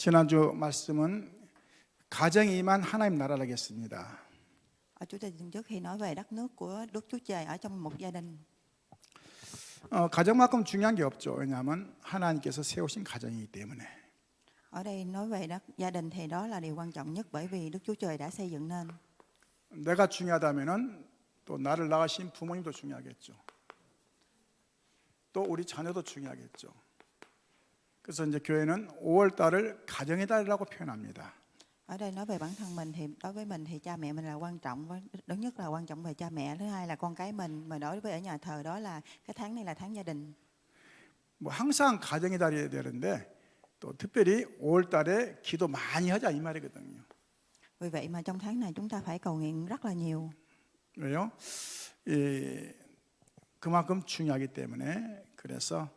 지난주 말씀은 가정에 임한 하나님 나라라겠습니다. Chủ tịch tuần trước khi nói về đất nước của Đức Chúa Trời ở trong một gia đình. 가정만큼 중요한 게 없죠. 왜냐하면 하나님께서 세우신 가정이기 때문에. Ở đây nói về gia đình thì đó là điều quan trọng nhất, bởi vì Đức Chúa Trời đã xây dựng nên. 내가 중요하다면은 또 나를 낳으신 부모님도 중요하겠죠. 또 우리 자녀도 중요하겠죠. 그래서 이제 교회는 5월 달을 가정의 달이라고 표현합니다. Ở đây nói về bản thân mình thì đối với mình thì cha mẹ mình là quan trọng, lớn nhất là quan trọng về cha mẹ, thứ hai là con cái mình, mà đối với ở nhà thờ đó là cái tháng này là tháng gia đình. 뭐 항상 가정의 달이 되는데 또 특별히 5월 달에 기도 많이 하자 이 말이거든요. Vì vậy mà trong tháng này chúng ta phải cầu nguyện rất là nhiều. 왜요? 그만큼 중요하기 때문에. 그래서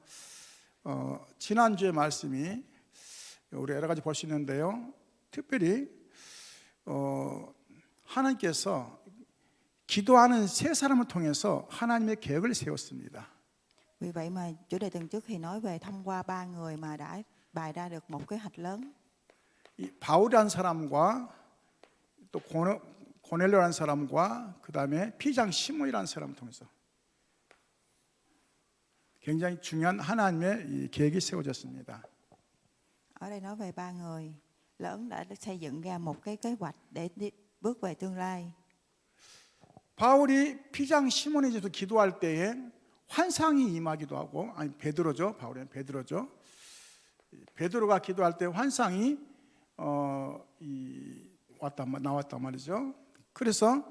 지난주의 말씀이 우리 여러 가지 볼 수 있는데요. 특별히 하나님께서 기도하는 세 사람을 통해서 하나님의 계획을 세웠습니다. Vì vậy mà chủ đề tuần trước thì nói về thông qua ba người mà đã bày ra được một kế hoạch lớn. 이 바울이라는 사람과 또 고넬료라는 사람과 그 다음에 피장 시몬이라는 사람을 통해서 굉장히 중요한 하나님의 이 계획이 세워졌습니다. Ở đây nói về ba người lớn đã xây dựng ra một cái kế hoạch để bước về tương lai. 바울이 피장 시몬에 대해서 기도할 때에 환상이 임하기도 하고, 아니 베드로죠. 바울은 베드로죠. 베드로가 기도할 때 환상이 나왔단 말이죠. 그래서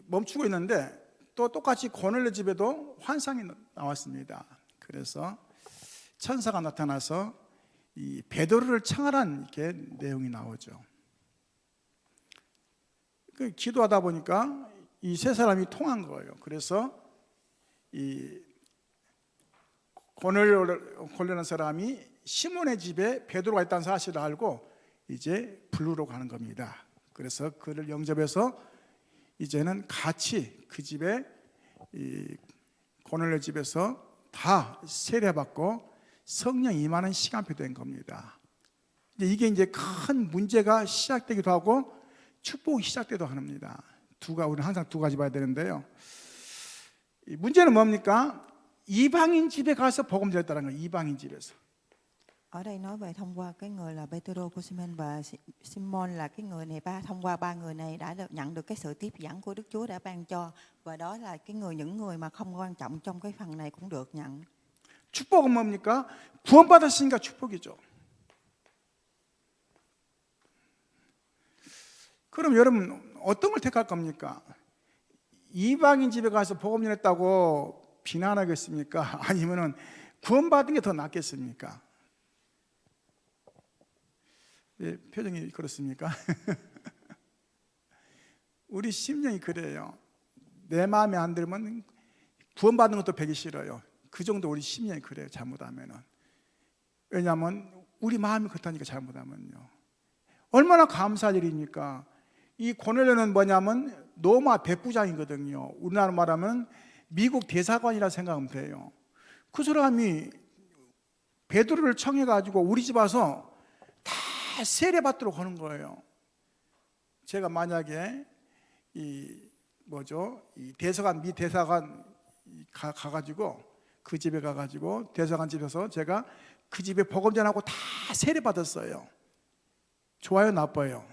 멈추고 있는데 또 똑같이 고넬료 집에도 환상이 나왔습니다. 그래서 천사가 나타나서 이 베드로를 청하라는 이렇게 내용이 나오죠. 그 기도하다 보니까 이 세 사람이 통한 거예요. 그래서 이 고넬료라는 사람이 시몬의 집에 베드로가 있다는 사실을 알고 이제 부르러 가는 겁니다. 그래서 그를 영접해서 이제는 같이 그 집에 이 고넬료 집에서 다 세례받고 성령 임하는 시간표 된 겁니다. 이게 이제 큰 문제가 시작되기도 하고 축복이 시작되기도 합니다. 우리는 항상 두 가지 봐야 되는데요. 이 문제는 뭡니까? 이방인 집에 가서 복음 전했다는 거예요. 이방인 집에서. Ở đây nói về thông qua cái người là Petro của Simon và Simon là cái người này, thông qua ba người này đã nhận được cái sự tiếp dẫn của Đức Chúa đã ban cho, và đó là những người mà không quan trọng trong cái phần này cũng được nhận. 축복은 뭡니까? 구원받았으니까 축복이죠. 그럼 여러분 어떤 걸 택할 겁니까? 이방인 집에 가서 복음 전했다고 비난하겠습니까? 아니면은 구원받은 게 더 낫겠습니까? 네, 표정이 그렇습니까? 우리 심령이 그래요. 내 마음에 안 들면 구원받는 것도 배기 싫어요. 그 정도 우리 심령이 그래요. 잘못하면은. 왜냐하면 우리 마음이 그렇다니까. 잘못하면요. 얼마나 감사할 일입니까? 이 고넬료는 뭐냐면 로마 백부장이거든요. 우리나라 말하면 미국 대사관이라 생각하면 돼요. 그 사람이 베드로를 청해가지고 우리 집 와서 다 세례받도록 하는 거예요. 제가 만약에 이 대사관 미 대사관 가가지고 그 집에 가가지고 대사관 집에서 제가 그 집에 복음 전하고 다 세례받았어요. 좋아요, 나빠요?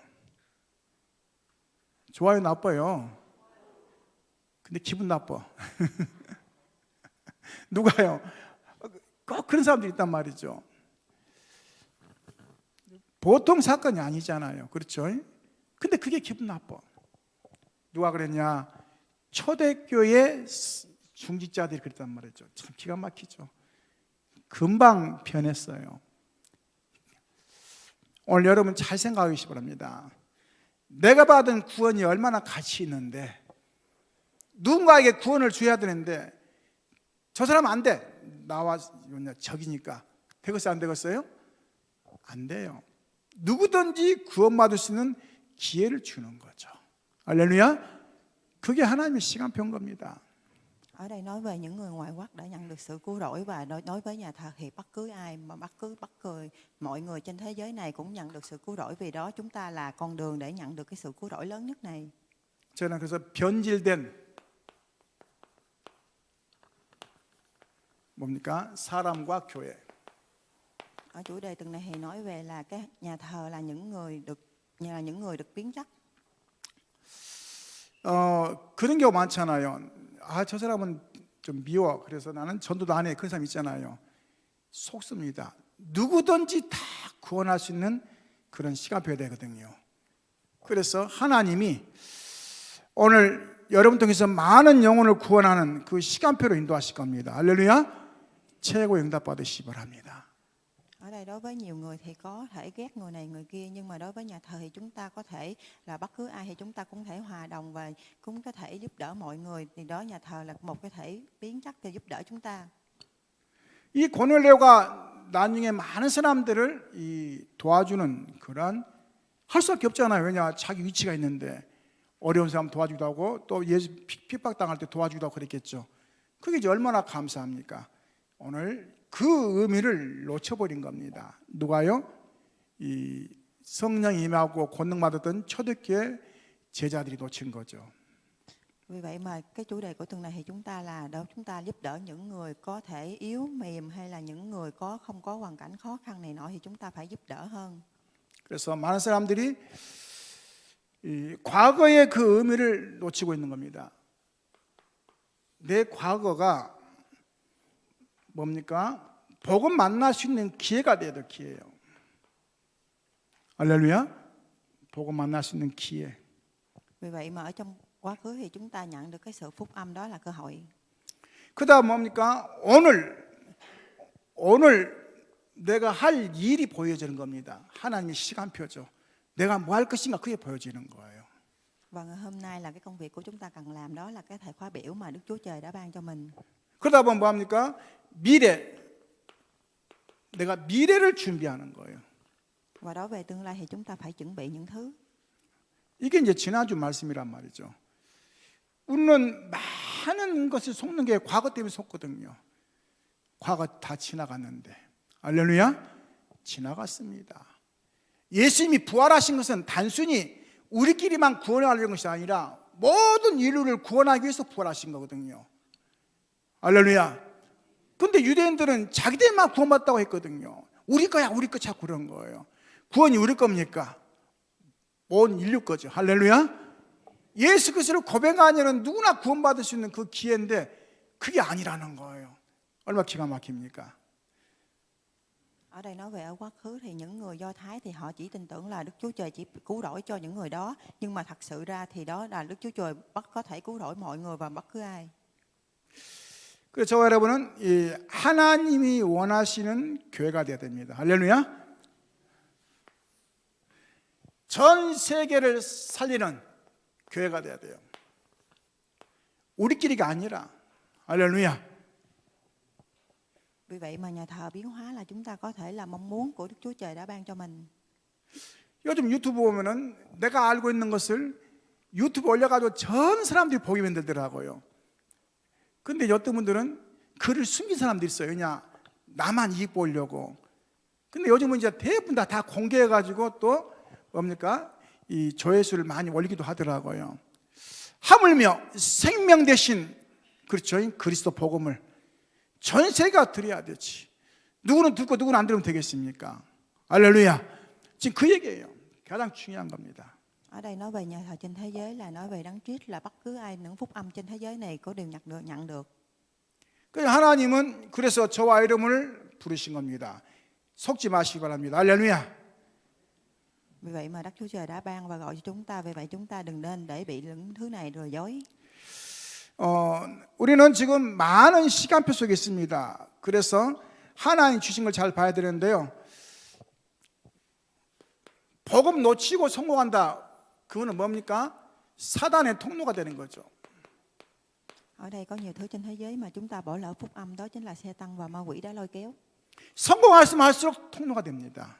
좋아요, 나빠요? 근데 기분 나빠. 누가요? 꼭 그런 사람들이 있단 말이죠. 보통 사건이 아니잖아요. 그렇죠? 근데 그게 기분 나빠. 누가 그랬냐? 초대교회 중직자들이 그랬단 말이죠. 참 기가 막히죠. 금방 변했어요. 오늘 여러분 잘 생각하시기 바랍니다. 내가 받은 구원이 얼마나 가치 있는데, 누군가에게 구원을 줘야 되는데 저 사람 안 돼. 나와 적이니까. 되겠어요? 안 되겠어요? 안 돼요. 누구든지 구원받을 수 있는 기회를 주는 거죠. 할렐루야. 그게 하나님의 시간표인 겁니다. Ở đây nói về những người ngoại quốc đã nhận được sự cứu rỗi, và nói với nhà thờ thì bất cứ ai mà mọi người trên thế giới này cũng nhận được sự cứu rỗi, vì đó chúng ta là con đường để nhận được cái sự cứu rỗi lớn nhất này. 저는 그래서 변질된 뭡니까? 사람과 교회. Ở chủ đề tuần này thì nói về là cái nhà thờ là những người được biến chất. 그런 경우 많잖아요. 저 사람은 좀 미워. 그래서 나는 전도도 안 해. 그런 사람 있잖아요. 속습니다. 누구든지 다 구원할 수 있는 그런 시간표가 되거든요. 그래서 하나님이 오늘 여러분 통해서 많은 영혼을 구원하는 그 시간표로 인도하실 겁니다. 할렐루야. 최고 응답 받으시기 바랍니다. Ở đây đối với nhiều người thì có thể ghét người này người kia, nhưng mà đối với nhà thờ thì chúng ta có thể là bất cứ ai thì chúng ta cũng thể hòa đồng và cũng có thể giúp đỡ mọi người. Thì đó, nhà thờ là một cái thể biến chất để giúp đỡ chúng ta. 이 고넬레오가 나중에 많은 사람들을 도와주는 그런 할 수밖에 없잖아요. 왜냐, 자기 위치가 있는데 어려운 사람 도와주기도 하고 또 예수 핍박당할 때 도와주기도 하고 그랬겠죠. 그게 이제 얼마나 감사합니까? 오늘 그 의미를 놓쳐버린 겁니다. 누가요? 이 성령 임하고 권능 받았던 초대교회 제자들이 놓친 거죠. Vì vậy mà cái chủ đề của tuần này thì chúng ta giúp đỡ những người có thể yếu mềm, hay là những người không có hoàn cảnh khó khăn này nọ, thì chúng ta phải giúp đỡ hơn. 그래서 많은 사람들이 과거의 그 의미를 놓치고 있는 겁니다. 내 과거가 뭡니까? 복음 만날 수 있는 기회가 돼야 될 기회예요. 할렐루야. 복음 만날 수 있는 기회. Vì vậy mà ở trong quá khứ thì chúng ta nhận được cái sự phúc âm, đó là cơ hội. 그다음 뭡니까? 오늘 내가 할 일이 보여지는 겁니다. 하나님의 시간표죠. 내가 뭐 할 것인가 그게 보여지는 거예요. Và ngày hôm nay là cái công việc của chúng ta cần làm, đó là cái thời khóa biểu mà Đức Chúa Trời đã ban cho mình. 그러다 보면 뭐합니까? 내가 미래를 준비하는 거예요. Và đối về tương lai thì chúng ta phải chuẩn bị những thứ. 이게 이제 지난주 말씀이란 말이죠. 우리는 많은 것을 속는 게 과거 때문에 속거든요. 과거 다 지나갔는데. 할렐루야. 지나갔습니다. 예수님이 부활하신 것은 단순히 우리끼리만 구원하려는 것이 아니라 모든 인류를 구원하기 위해서 부활하신 거거든요. 할렐루야. 근데 유대인들은 자기들만 구원받다고 했거든요. 우리 거야, 우리 거 자꾸 그런 거예요. 구원이 우리 겁니까? 온 인류 거죠. 할렐루야. 예수 그리스도를 고백하면 누구나 구원받을 수 있는 그 기회인데 그게 아니라는 거예요. 얼마나 기가 막힙니까? Ở đây nói về ở quá khứ thì những người Do Thái thì họ chỉ tin tưởng là Đức Chúa Trời chỉ cứu rỗi cho những người đó, nhưng mà thật sự ra thì đó là Đức Chúa Trời có thể cứu rỗi mọi người và bất cứ ai. 그래서 저와 여러분은 이 하나님이 원하시는 교회가 되어야 됩니다. 할렐루야. 전 세계를 살리는 교회가 되어야 돼요. 우리끼리가 아니라. 할렐루야. Vì vậy mà nhà thờ biến hóa là chúng ta có thể là mong muốn của Đức Chúa Trời đã ban cho mình. 요즘 유튜브 보면은 내가 알고 있는 것을 유튜브 올려가지고 전 사람들이 보게 만들더라고요. 근데 어떤 분들은 글을 숨긴 사람들이 있어요. 그냥 나만 이익 보려고. 근데 요즘은 이제 대부분 다 공개해가지고 또 뭡니까? 이 조회수를 많이 올리기도 하더라고요. 하물며 생명 대신 그렇죠. 그리스도 복음을 전 세계가 들어야 되지. 누구는 듣고 누구는 안 들으면 되겠습니까? 할렐루야. 지금 그 얘기예요. 가장 중요한 겁니다. Ở đây nói về nhà thờ trên thế giới là nói về Đấng Christ, là bất cứ ai những phúc âm trên thế giới này có đều nhận được. 하나님은 그래서 저와 이름을 부르신 겁니다. 속지 마시기 바랍니다. 할렐루야. Vì vậy mà Đức Chúa Trời đã ban và gọi cho chúng ta. Vì vậy chúng ta đừng nên để bị những thứ này lừa dối. 우리는 지금 많은 시간표 속에 있습니다. 그래서 하나님 주신 걸 잘 봐야 되는데요. 복음 놓치고 성공한다. 그거는 뭡니까? 사단의 통로가 되는 거죠. Ở đây có nhiều thứ trên thế giới mà chúng ta bỏ lỡ phúc âm, đó chính là Satan và ma quỷ đã lôi kéo. 성공할수록 할수록 통로가 됩니다.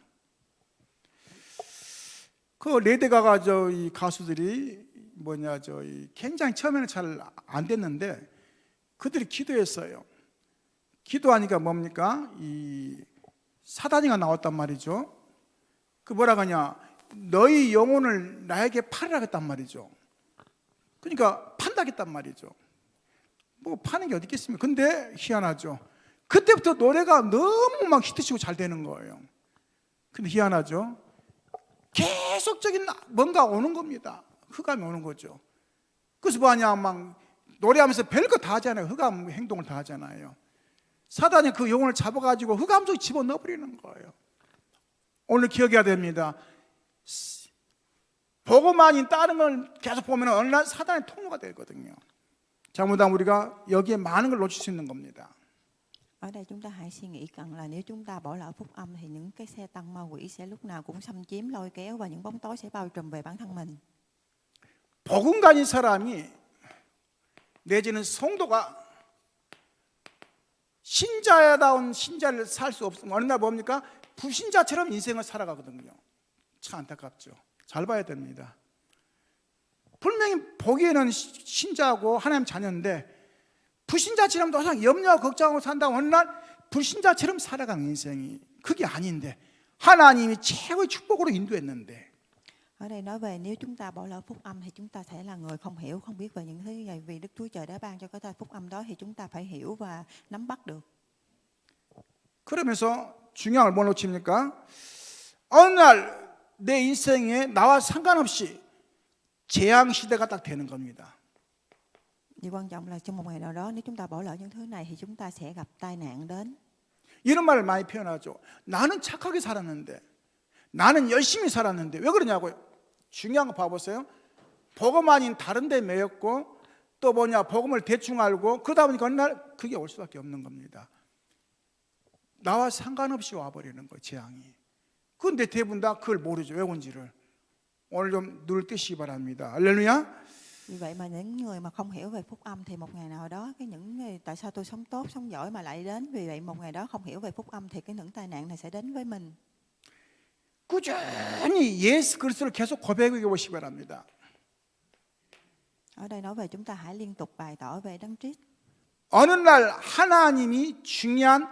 그 레드가가 이 가수들이 굉장히 처음에는 잘 안 됐는데 그들이 기도했어요. 기도하니까 뭡니까? 이 사단이가 나왔단 말이죠. 그 뭐라 하냐? 너희 영혼을 나에게 팔으라 했단 말이죠. 그러니까 판다겠단 말이죠. 뭐 파는 게 어디 있겠습니까? 근데 희한하죠. 그때부터 노래가 너무 막 히트치고 잘 되는 거예요. 근데 희한하죠. 계속적인 뭔가 오는 겁니다. 흑암이 오는 거죠. 그래서 뭐하냐, 막 노래하면서 별거 다 하잖아요. 흑암 행동을 다 하잖아요. 사단이 그 영혼을 잡아가지고 흑암 속에 집어넣어버리는 거예요. 오늘 기억해야 됩니다. 복음 아닌 다른 걸 계속 보면 어느 날 사단의 통로가 되거든요. 잘못하면 우리가 여기에 많은 걸 놓칠 수 있는 겁니다. Ở đây chúng ta hãy suy nghĩ rằng là nếu chúng ta bỏ lỡ phúc âm thì những cái xe tăng ma quỷ sẽ lúc nào cũng xâm chiếm, lôi kéo và những bóng tối sẽ bao trùm về bản thân mình. 복음 가진 사람이 내지는 성도가 신자다운 신자를 살 수 없으면 어느 날 뭡니까? 불신자처럼 인생을 살아가거든요. 참 안타깝죠. 잘 봐야 됩니다. 분명히 보기에는 신자고 하나님 자녀인데 불신자처럼 항상 염려하고 걱정하고 산다고 어느 날 불신자처럼 살아가는 인생이 그게 아닌데 하나님이 최고의 축복으로 인도했는데 Ở đây nói về nếu chúng ta bỏ lỡ phúc âm thì chúng ta sẽ là người không hiểu, không biết về những thứ này. Vì Đức Chúa Trời đã ban cho cái phúc âm đó thì chúng ta phải hiểu và nắm bắt được. 그러면서 중요한 걸 뭘 놓칩니까? 어느 날 내 인생에 나와 상관없이 재앙 시대가 딱 되는 겁니다. Điều quan trọng là trong một ngày nào đó nếu chúng ta bỏ lỡ những thứ này thì chúng ta sẽ gặp tai nạn đến. 이런 말을 많이 표현하죠. 나는 착하게 살았는데, 나는 열심히 살았는데 왜 그러냐고요? 중요한 거 봐보세요. 복음 아닌 다른 데 매였고 또 뭐냐 복음을 대충 알고 그러다 보니까 어느 날 그게 올 수밖에 없는 겁니다. 나와 상관없이 와버리는 거예요, 재앙이. 그런데 대부분 다 그걸 모르죠, 왜 온지를. 오늘 좀 눈을 뜨시기 바랍니다. 할렐루야. Vì vậy mà những người mà không hiểu về phúc âm thì một ngày nào đó những người tại sao tôi sống tốt, sống giỏi mà lại đến. Vì vậy một ngày đó không hiểu về phúc âm thì những tai nạn này sẽ đến với mình. 꾸준히 예수 그리스도를 계속 고백해 보시기 바랍니다. Ở đây nói về chúng ta hãy liên tục bày tỏ về Đấng Christ. 어느 날 하나님이 중요한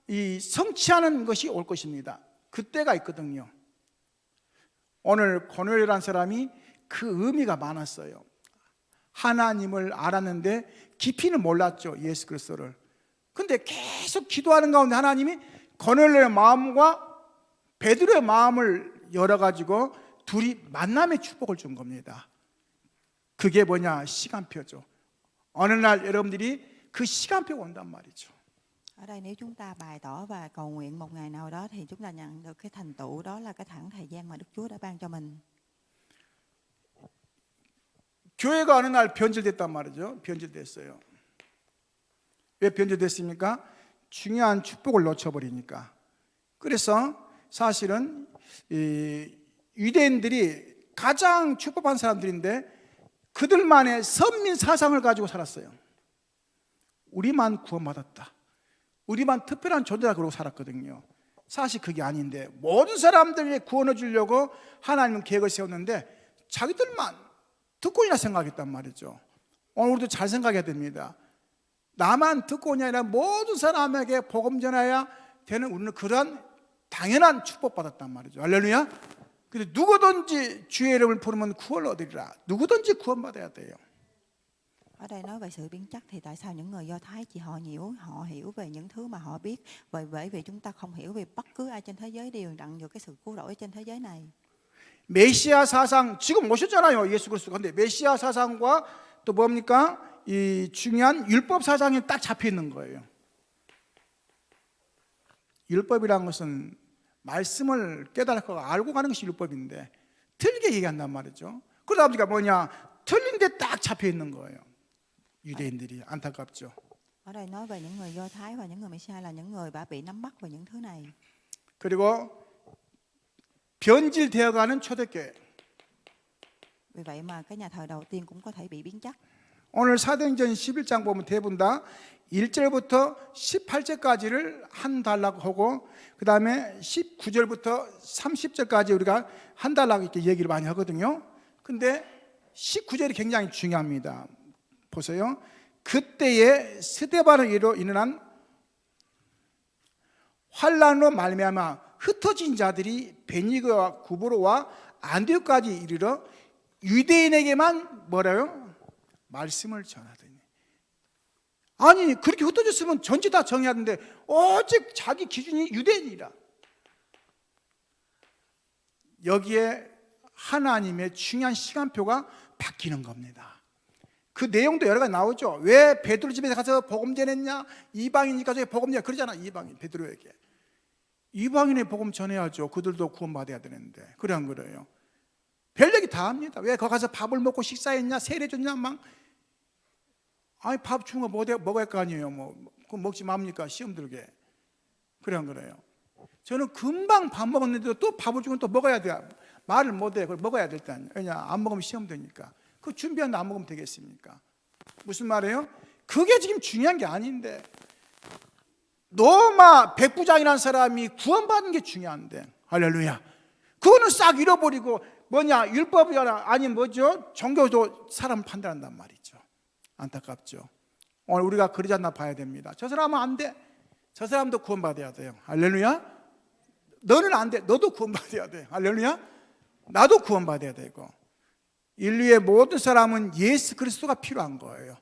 이 성취하는 것이 올 것입니다. 그때가 있거든요. 오늘 고넬료라는 사람이 그 의미가 많았어요. 하나님을 알았는데 깊이는 몰랐죠, 예수 그리스도를. 근데 계속 기도하는 가운데 하나님이 고넬료의 마음과 베드로의 마음을 열어가지고 둘이 만남의 축복을 준 겁니다. 그게 뭐냐? 시간표죠. 어느 날 여러분들이 그 시간표가 온단 말이죠. Ở đây nếu chúng ta bày tỏ và cầu nguyện một ngày nào đó thì chúng ta nhận được cái thành tựu, đó là cái khoảng thời gian mà Đức Chúa đã ban cho mình. 교회가 어느 날 변질됐단 말이죠. 변질됐어요. 왜 변질됐습니까? 중요한 축복을 놓쳐버리니까. 그래서 사실은 유대인들이 가장 축복한 사람들인데 그들만의 선민 사상을 가지고 살았어요. 우리만 구원받았다. 우리만 특별한 존재다 그러고 살았거든요. 사실 그게 아닌데 모든 사람들에게 구원을 주려고 하나님은 계획을 세웠는데 자기들만 듣고이나 생각했단 말이죠. 오늘 우리도 잘 생각해야 됩니다. 나만 듣고이냐 아니라 모든 사람에게 복음 전해야 되는 우리는 그런 당연한 축복받았단 말이죠. 할렐루야. 근데 누구든지 주의 이름을 부르면 구원을 얻으리라. 누구든지 구원받아야 돼요. Ở đây nói về sự biến chất thì tại sao những người Do Thái chỉ họ hiểu về những thứ mà họ biết, bởi vì chúng ta không hiểu về bất cứ ai trên thế giới đều nhận được cái sự cứu rỗi trên thế giới này. 메시아 사상 지금 오셨잖아요, 예수 그리스도. 근데 메시아 사상과 또 뭡니까? 이 중요한 율법 사상이 딱 잡혀 있는 거예요. 율법이라는 것은 말씀을 깨달고 알고 가는 것이 율법인데 틀리게 얘기한단 말이죠. 그러다 보니까 뭐냐? 틀린 데 딱 잡혀 있는 거예요. 유대인들이. 안타깝죠. Ở đây nói về những người Do Thái và những người Messiah là những người đã bị nắm bắt về những thứ này. 그리고 변질되어가는 초대교회. Vì vậy mà cái nhà thờ đầu tiên cũng có thể bị biến chất. 오늘 사도행전 11장 보면 대부분 다 1절부터 18절까지를 한 달라고 하고 그 다음에 19절부터 30절까지 우리가 한 달라고 이렇게 얘기를 많이 하거든요. 근데 19절이 굉장히 중요합니다. 보세요. 그때에 스데반으로 일어난 환란으로 말미암아 흩어진 자들이 베니게와 구브로와 안디옥까지 이르러 유대인에게만 뭐라요? 말씀을 전하더니. 아니 그렇게 흩어졌으면 전체 다 정해야 하는데 어째 자기 기준이 유대인이라. 여기에 하나님의 중요한 시간표가 바뀌는 겁니다. 그 내용도 여러 가지 나오죠. 왜 베드로 집에 가서 복음 전했냐? 이방인이 가서 복음 전해 그러잖아. 이방인 베드로에게 이방인의 복음 전해야죠. 그들도 구원받아야 되는데 그래 안 그래요? 별 얘기 다 합니다. 왜 거기 가서 밥을 먹고 식사했냐? 세례 줬냐? 막 아니 밥 주는 거 먹어야 할 거 아니에요. 뭐 그거 먹지 맙니까? 시험 들게 그래 안 그래요? 저는 금방 밥 먹었는데도 또 밥을 주면 또 먹어야 돼요. 말을 못해. 그걸 먹어야 될 때 아니에요. 왜냐 안 먹으면 시험 되니까. 그 준비하는데 안 먹으면 되겠습니까? 무슨 말이에요? 그게 지금 중요한 게 아닌데 로마 백부장이라는 사람이 구원받는 게 중요한데 할렐루야. 그거는 싹 잃어버리고 뭐냐 율법이나 아니면 뭐죠? 종교도 사람을 판단한단 말이죠. 안타깝죠. 오늘 우리가 그러지 않나 봐야 됩니다. 저 사람은 안 돼. 저 사람도 구원받아야 돼요. 할렐루야. 너는 안 돼. 너도 구원받아야 돼. 할렐루야. 나도 구원받아야 되고 인류의 모든 사람은 예수 그리스도가 필요한 거예요.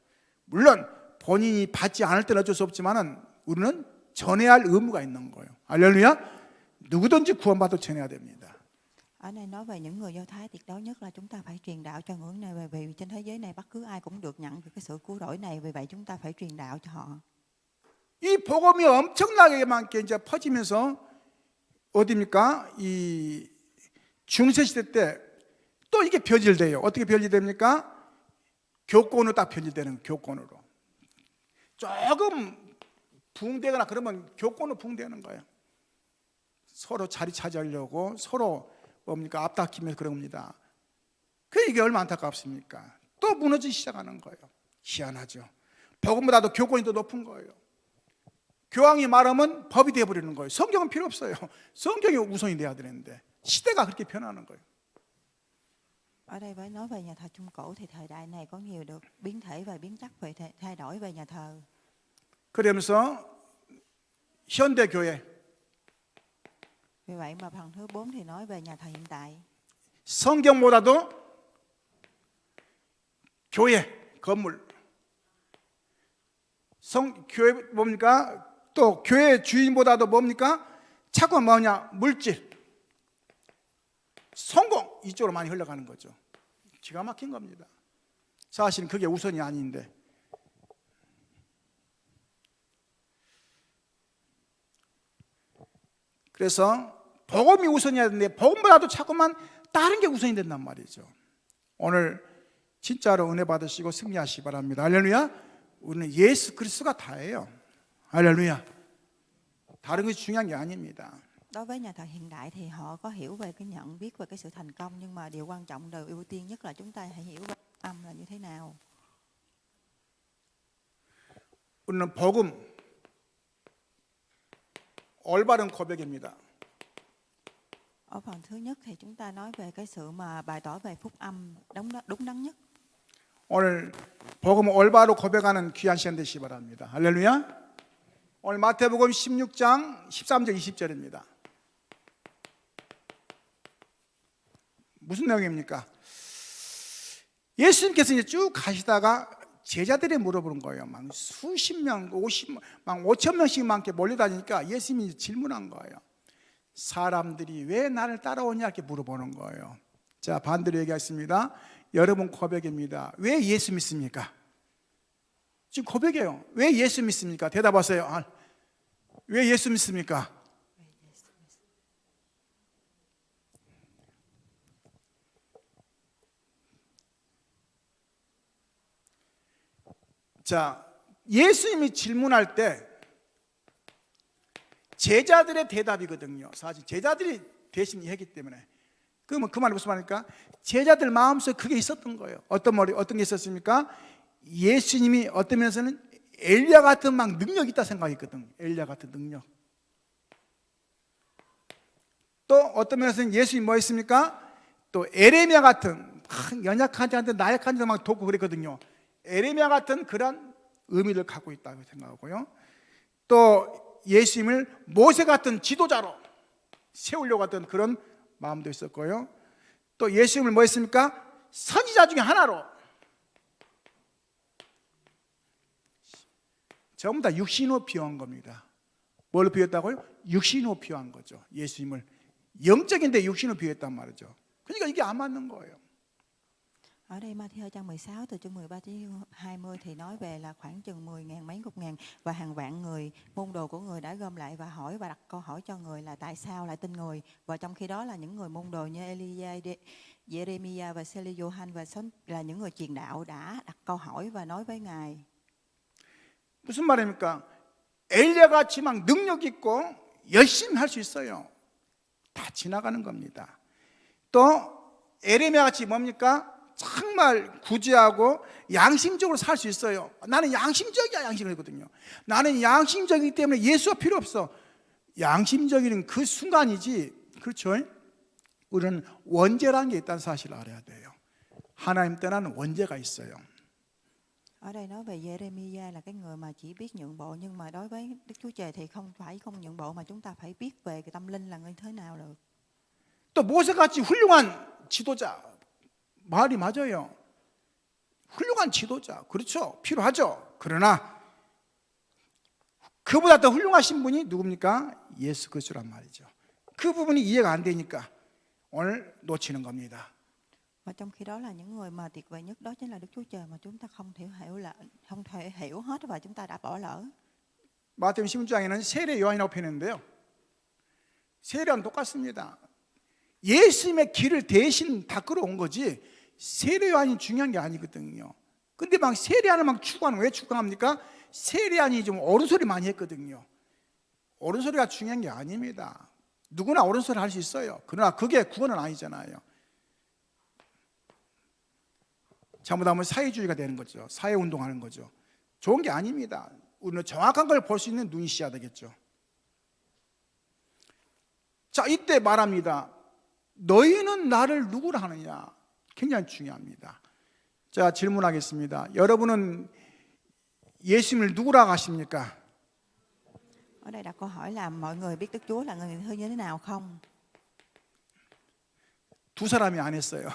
물론 본인이 받지 않을 때는 어쩔 수 없지만 우리는 전해야 할 의무가 있는 거예요. 할렐루야. 누구든지 구원받아 전해야 됩니다. Ở đây nói về những người Do Thái, tuyệt đối nhất là chúng ta phải truyền đạo cho người này, vì trên thế giới này bất cứ ai cũng được nhận được cái sự cứu rỗi này, vì vậy chúng ta phải truyền đạo cho họ. 이 복음이 엄청나게 많게 이제 퍼지면서 어디입니까? 이 중세 시대 때 또 이게 변질돼요. 어떻게 변질됩니까? 교권으로 딱 변질되는 교권으로. 조금 붕대거나 그러면 교권으로 붕대는 거예요. 서로 자리 차지하려고 서로 뭡니까? 앞다키면서 그런 겁니다. 이게 얼마나 안타깝습니까? 또 무너지기 시작하는 거예요. 희한하죠. 복음보다도 교권이 더 높은 거예요. 교황이 말하면 법이 되어버리는 거예요. 성경은 필요 없어요. 성경이 우선이 돼야 되는데 시대가 그렇게 변하는 거예요. Ở đây với nói về nhà thờ Trung Cổ thì thời đại này có nhiều được biến thể và biến chất về thay đổi về nhà thờ. 그러면서 현대 교회 Vì vậy mà phần thứ 4 thì nói về nhà thờ hiện tại. 성경보다도 교회 건물 교회 뭡니까? 또 교회 주인보다도 뭡니까? 자꾸 뭐냐? 물질 성공 이쪽으로 많이 흘러가는 거죠. 기가 막힌 겁니다. 사실은 그게 우선이 아닌데 그래서 복음이 우선이어야 되는데 복음보다도 자꾸만 다른 게 우선이 된단 말이죠. 오늘 진짜로 은혜 받으시고 승리하시기 바랍니다. 할렐루야. 우리는 예수 그리스도가 다예요. 할렐루야. 다른 것이 중요한 게 아닙니다. Đối với nhà thờ hiện đại thì họ có hiểu về cái nhận biết về cái sự thành công, nhưng mà điều quan trọng điều ưu tiên nhất là chúng ta hãy hiểu về âm là như thế nào. 우리는 복음 올바른 고백입니다. Ở phần thứ nhất thì chúng ta nói về cái sự mà bày tỏ về phúc âm đúng đắn nhất. 오늘 복음 올바로 고백하는 귀한 시간 되시기 바랍니다. 할렐루야. 오늘 마태복음 16장 13절 20절입니다. 무슨 내용입니까? 예수님께서 이제 쭉 가시다가 제자들이 물어보는 거예요. 막 수십 명, 5천 명씩 많게 몰려다니니까 예수님이 질문한 거예요. 사람들이 왜 나를 따라오냐 이렇게 물어보는 거예요. 자, 반대로 얘기하겠습니다. 여러분 고백입니다. 왜 예수 믿습니까? 지금 고백이에요. 왜 예수 믿습니까? 대답하세요. 왜 예수 믿습니까? 자, 예수님이 질문할 때 제자들의 대답이거든요. 사실 제자들이 대신 했기 때문에. 그러면 그 말이 무슨 말입니까? 제자들 마음속에 그게 있었던 거예요. 어떤 게 있었습니까? 예수님이 어떤 면에서는 엘리야 같은 막 능력이 있다 생각했거든. 엘리야 같은 능력. 또 어떤 면에서는 예수님이 뭐 했습니까? 또 에레미야 같은 연약한 자한테 나약한 자만 돕고 그랬거든요. 에레미야 같은 그런 의미를 갖고 있다고 생각하고요. 또 예수님을 모세 같은 지도자로 세우려고 했던 그런 마음도 있었고요. 또 예수님을 뭐 했습니까? 선지자 중에 하나로 전부 다 육신으로 비유한 겁니다. 뭘로 비유했다고요? 육신으로 비유한 거죠. 예수님을 영적인데 육신으로 비유했단 말이죠. 그러니까 이게 안 맞는 거예요. Ở đây Matthew trang 16 từ chương 13 đến 20 thì nói về là khoảng chừng 10.000 mấy chục ngàn và hàng vạn người môn đồ của người đã gom lại và hỏi và đặt câu hỏi cho người là tại sao lại tin người, và trong khi đó là những người môn đồ như Elia, Jeremiah và Seli Johan và là những người truyền đạo đã đặt câu hỏi và nói với ngài. 무슨 말입니까? 엘리야 같이 막 능력 있고 열심히 할 수 있어요. 다 지나가는 겁니다. 또 에레미야 같이 뭡니까? 정말 구제하고 양심적으로 살 수 있어요. 나는 양심적이야, 양심이거든요. 나는 양심적이기 때문에 예수가 필요 없어. 양심적인 그 순간이지. 그렇죠? 우리는 원죄라는 게 있다는 사실을 알아야 돼요. 하나님 떠나는 원죄가 있어요. Ở đây nói về Jeremiah là cái người mà chỉ biết nhượng bộ, nhưng mà đối với Đức Chúa Trời thì không phải không nhượng bộ, mà chúng ta phải biết về cái tâm linh là như thế nào được. 또 모세같이 훌륭한 지도자, 말이 맞아요. 훌륭한 지도자, 그렇죠, 필요하죠. 그러나 그보다 더 훌륭하신 분이 누굽니까? 예수 그리스도란 말이죠. 그 부분이 이해가 안 되니까 오늘 놓치는 겁니다. Và trong khi đó là những người mà tuyệt vời nhất đó chính là Đức Chúa Trời, mà chúng ta không thể hiểu hết và chúng ta đã bỏ lỡ. 마태복음 16장에는 세례 요한이라고 표현했는데요. 세례는 똑같습니다. 예수님의 길을 대신 다 끌어온 거지 세례 요한이 중요한 게 아니거든요. 근데 막 세례하는 막 추구하는, 왜 추구합니까? 세례하니 좀 옳은 소리 많이 했거든요. 옳은 소리가 중요한 게 아닙니다. 누구나 옳은 소리 할 수 있어요. 그러나 그게 구원은 아니잖아요. 잘못하면 사회주의가 되는 거죠. 사회운동하는 거죠. 좋은 게 아닙니다. 우리는 정확한 걸 볼 수 있는 눈이 있어야 되겠죠. 자, 이때 말합니다. 너희는 나를 누구라 하느냐? 굉장히 중요합니다. 제가 질문하겠습니다. 여러분은 예수님을 누구라고 하십니까? Ở đây đặt câu hỏi là mọi người biết Đức Chúa là người như thế nào không? 두 사람이 안 했어요.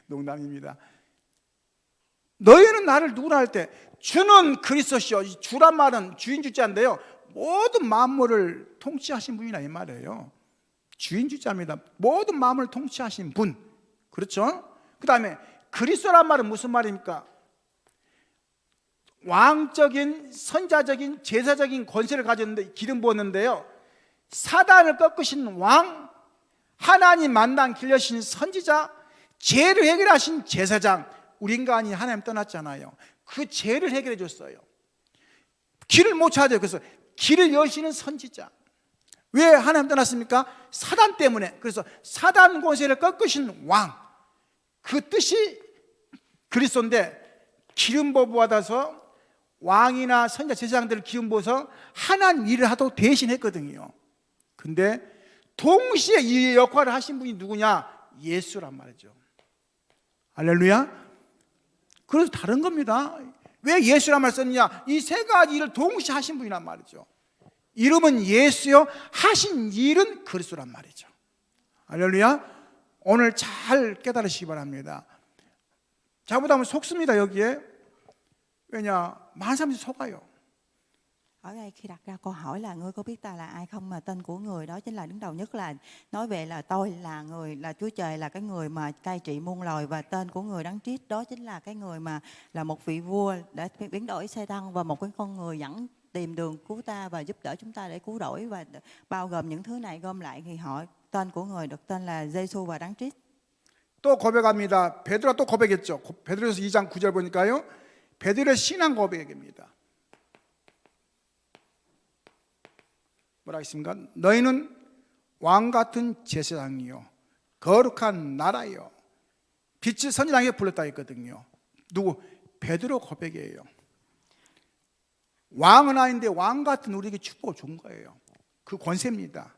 농담입니다. 너희는 나를 누구라 할 때 주는 그리스도시요. 주란 말은 주인 주자인데요. 모든 만물을 통치하신 분이라 이 말이에요. 주인 주자입니다. 모든 마음을 통치하신 분. 그렇죠? 그 다음에 그리스도란 말은 무슨 말입니까? 왕적인 선자적인 제사적인 권세를 가졌는데 기름 부었는데요. 사단을 꺾으신 왕, 하나님 만난 길 여신 선지자, 죄를 해결하신 제사장. 우리 인간이 하나님 떠났잖아요. 그 죄를 해결해 줬어요. 길을 못 찾아요. 그래서 길을 여시는 선지자. 왜 하나님 떠났습니까? 사단 때문에. 그래서 사단 권세를 꺾으신 왕, 그 뜻이 그리스도인데 기름 부어 받아서 왕이나 선지자 제사장들을 기름 부어서 하나님 일을 하도록 대신했거든요. 근데 동시에 이 역할을 하신 분이 누구냐? 예수란 말이죠. 할렐루야. 그래서 다른 겁니다. 왜 예수란 말 썼느냐? 이 세 가지 일을 동시에 하신 분이란 말이죠. 이름은 예수요, 하신 일은 그리스도란 말이죠. 할렐루야. 오늘 잘 깨달으시기 바랍니다. 잘못하면 속습니다. 여기에. 왜냐? 많은 사람들이 속아요. Ở đây khi đặt ra câu hỏi là ngươi có biết ta là ai không, mà tên của người đó chính là đứng đầu nhất là nói về là tôi là người, là Chúa Trời, là cái người mà cai trị muôn loài, và tên của người Đấng Christ đó chính là cái người mà là một vị vua đã biến đổi Satan và một cái con người dẫn tìm đường cứu ta và giúp đỡ chúng ta để cứu rỗi, và bao gồm những thứ này gom lại thì họ tên của người được tên là Giêsu và Đấng Christ. 또 고백합니다. 베드로가 또 고백했죠. 베드로서 2장 9절 보니까요. 베드로의 신앙 고백입니다. 뭐라 했습니까? 너희는 왕 같은 제사장이요, 거룩한 나라요, 빛의 선지자에게 불렀다 했거든요. 누구? 베드로 고백이에요. 왕은 아닌데 왕 같은 우리에게 축복을 준 거예요. 그 권세입니다.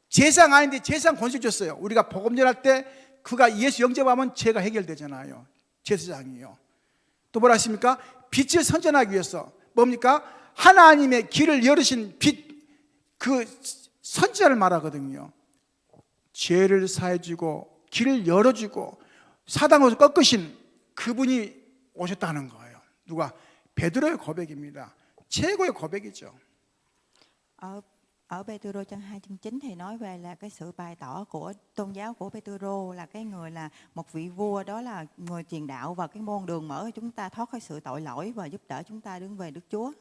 제사장 아닌데 제사장 권세 줬어요. 우리가 복음 전할 때 그가 예수 영접하면 죄가 해결되잖아요. 제사장이요. 또 뭐라 했습니까? 빛을 선전하기 위해서 뭡니까? 하나님의 길을 열으신 빛, 그 선지자를 말하거든요. 죄를 사해주고 길을 열어주고 사단으로서 꺾으신 k분이 오셨다는 거예요. 누가? 베드로의 고백입니다. 최고의 고백이죠. Ở Pê-tơ-rô chương 2 chương 9 thì nói về là cái sự bày tỏ của tôn giáo của Pê-tơ-rô là cái người là một vị vua, đó là người truyền đạo và cái môn đường mở cho chúng ta thoát khỏi sự tội lỗi và giúp đỡ chúng ta đứng về Đức Chúa.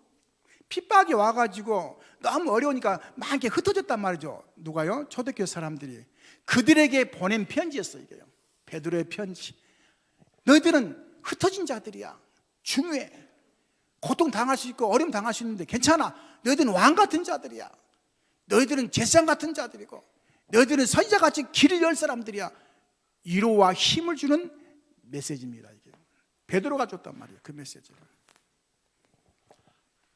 핍박이 와가지고 너무 어려우니까 막 이렇게 흩어졌단 말이죠. 누가요? 초대교회 사람들이 그들에게 보낸 편지였어요. 이게요. 베드로의 편지. 너희들은 흩어진 자들이야. 중요해. 고통 당할 수 있고 어려움 당할 수 있는데 괜찮아. 너희들은 왕 같은 자들이야. 너희들은 제사장 같은 자들이고 너희들은 선지자같이 길을 열 사람들이야. 위로와 힘을 주는 메시지입니다. 이게 베드로가 줬단 말이에요. 그 메시지를.